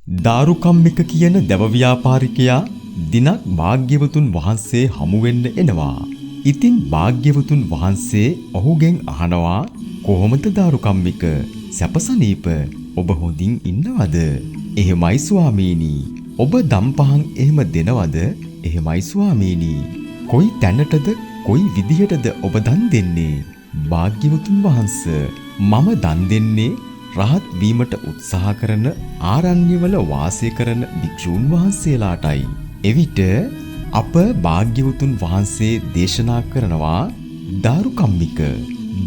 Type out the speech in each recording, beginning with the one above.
දාරුකම්මික කියන දැව ව්‍යාපාරිකයා දිනක් භාග්‍යවතුන් වහන්සේ හමු වෙන්න එනවා. ඉතින් භාග්‍යවතුන් වහන්සේ ඔහුගෙන් අහනවා කොහොමද දාරුකම්මික සැපසනීප ඔබ හොඳින් ඉන්නවද? එහෙමයි ස්වාමීනි. ඔබ දම්පහන් එහෙම දෙනවද? එහෙමයි ස්වාමීනි. කොයි තැනටද කොයි විදිහටද ඔබ දන් දෙන්නේ? භාග්‍යවතුන් වහන්සේ මම දන් දෙන්නේ රහත් වීමට උත්සාහ කරන ආරණ්‍යවල වාසය කරන භික්ෂූන් වහන්සේලාටයි. එවිට අප භාග්‍යවතුන් වහන්සේ දේශනා කරනවා දාරුකම්මික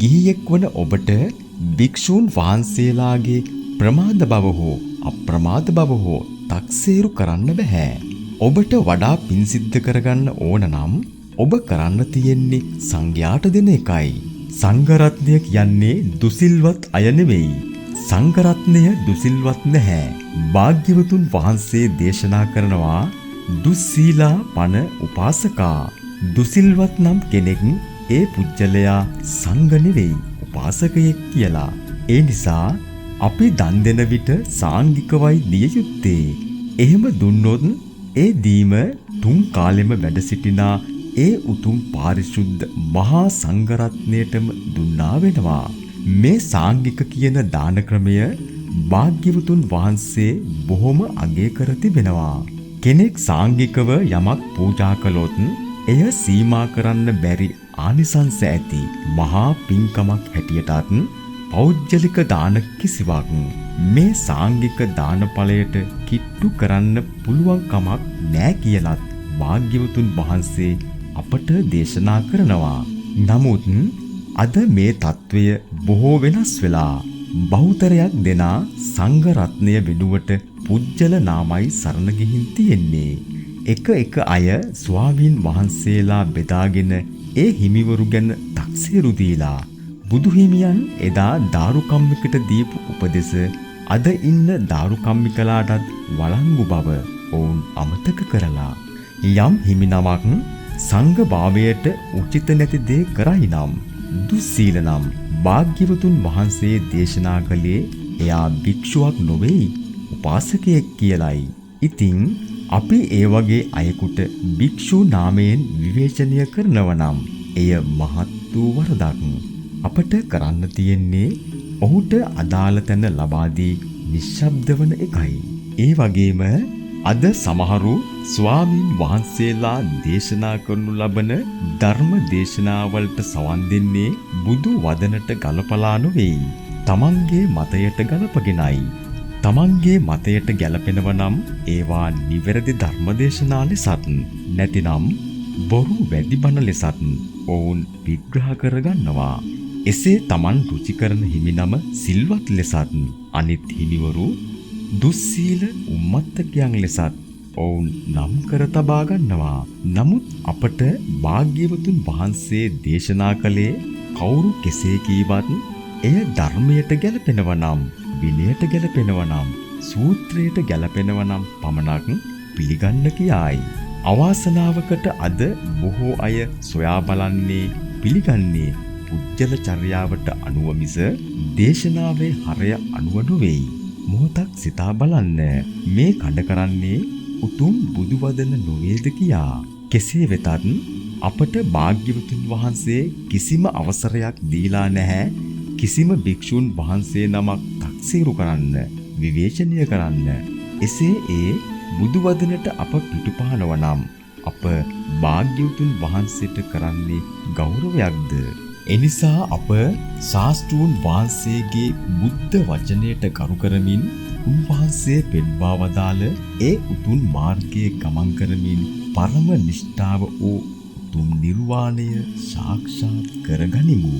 ගිහියෙක් වන ඔබට භික්ෂූන් වහන්සේලාගේ ප්‍රමාද බව හෝ අප්‍රමාද බව හෝ තක්සේරු කරන්න බෑ. ඔබට වඩා පින් සිද්ධ කරගන්න ඕන නම් ඔබ කරන්න තියෙන්නේ සංඝයාට දෙන එකයි. සංඝරත්නය කියන්නේ දුසිල්වත් අය නෙවෙයි. සංඝරත්නය දුසිල්වත් නැහැ. භාග්‍යවතුන් වහන්සේ දේශනා කරනවා දුස්සීලා පන උපාසකා. දුසිල්වත් නම් කෙනෙක් ඒ පුජ්‍යලයා සංඝ නෙවෙයි උපාසකයෙක් කියලා. ඒ නිසා අපි දන් දෙන විට සාංගිකවයි දිය යුත්තේ. එහෙම දුන්නොත් ඒ දීම තුන් කාලෙම වැඩ සිටිනා ඒ උතුම් පාරිශුද්ධ මහා සංඝරත්නයටම දුන්නා වෙනවා. මේ සාංගික කියන දාන ක්‍රමය භාග්‍යවතුන් වහන්සේ බොහොම අගය කර තිබෙනවා. කෙනෙක් සාංගිකව යමක් පූජා කළොත් එය සීමා කරන්න බැරි ආනිසංස ඇති මහා පින්කමක් හැටියටත් පෞද්ගලික දාන කිසිවක් මේ සාංගික දාන ඵලයට කිට්ටු කරන්න පුළුවන් කමක් නෑ කියලත් භාග්‍යවතුන් වහන්සේ අපට දේශනා කරනවා. නමුත් අද මේ తත්වය බොහෝ වෙනස් වෙලා බහුතරයක් දෙනා සංඝ රත්නය වෙනුවට පුජ්‍යල නාමයි සරණ ගිහින් තියෙන්නේ. එක අය ස්වාමීන් වහන්සේලා බෙදාගෙන ඒ හිමිවරු ගැන තක්සේරු දීලා බුදු හිමියන් එදා දාරුකම්මිකට දීපු උපදෙස අද ඉන්න දාරුකම්මිකලාටත් වළංගු බව ඔවුන් අමතක කරලා යම් හිමිනමක් සංඝ භාවයට උචිත නැති දේ කරයි නම් දුස්සීල නම් භාග්‍යවතුන් වහන්සේ දේශනා කළේ එයා භික්ෂුවක් නොවේයි උපාසකයෙක් කියලයි. ඉතින් අපි ඒ වගේ අයෙකුට භික්ෂු නාමයෙන් විවේචනය කරනව නම් එය මහත් වූ වරදක්. අපට කරන්න තියෙන්නේ ඔහුට අදාළ තැන ලබා දී නිශ්ශබ්ද වන එකයි. ඒ වගේම අද සමහරු ස්වාමීන් වහන්සේලා දේශනා කරනු ලබන ධර්ම දේශනාවලට සවන් දෙන්නේ බුදු වදනට ගලපලා නොවේයි. තමන්ගේ මතයට ගලපගෙනයි. තමන්ගේ මතයට ගැලපෙනව නම් ඒවා නිවැරදි ධර්ම දේශනා ලෙසත් නැතිනම් බොරු වැඩි බණ ලෙසත් ඔවුන් විග්‍රහ කරගන්නවා. එසේ තමන් රුචි කරන හිමිනම සිල්වත් ලෙසත් අනිත් හිමිවරු දුස්සීල උම්මත්තකයන් ලෙසත් ඔවුන් නම් කර තබා ගන්නවා. නමුත් අපට භාග්‍යවතුන් වහන්සේ දේශනා කළේ කවුරු කෙසේ කීවත් එය ධර්මයට ගැලපෙනව නම් විනයට ගැලපෙනව නම් සූත්‍රයට ගැලපෙනව නම් පමණක් පිළිගන්න කියායි. අවාසනාවකට අද බොහෝ අය සොයා බලන්නේ පිළිගන්නේ පුජ්‍යල චර්යාවට අනුව මිස දේශනාවේ හරය අනුව නොවේයි. මොහොතක් සිතා බලන්න මේ කඩ කරන්නේ උතුම් බුදු වදන නොවේද කියා. කෙසේ වෙතත් අපට භාග්‍යවතුන් වහන්සේ කිසිම අවසරයක් දීලා නැහැ කිසිම භික්ෂුන් වහන්සේ නමක් තක්සේරු කරන්න විවේචනය කරන්න. එසේ ඒ බුදු වදනට අප පිටුපහනව නම් අප භාග්‍යවතුන් වහන්සේට කරන්නේ ගෞරවයක්ද? එනිසා අප ශාස්ත්‍රූන් වහන්සේගේ බුද්ධ වචනයට ගරු කරමින් උන්වහන්සේ පෙන්වා වදාළ ඒ උතුම් මාර්ගයේ ගමන් කරමින් පරම නිෂ්ඨාව වූ උතුම් නිර්වාණය සාක්ෂාත් කරගනිමු.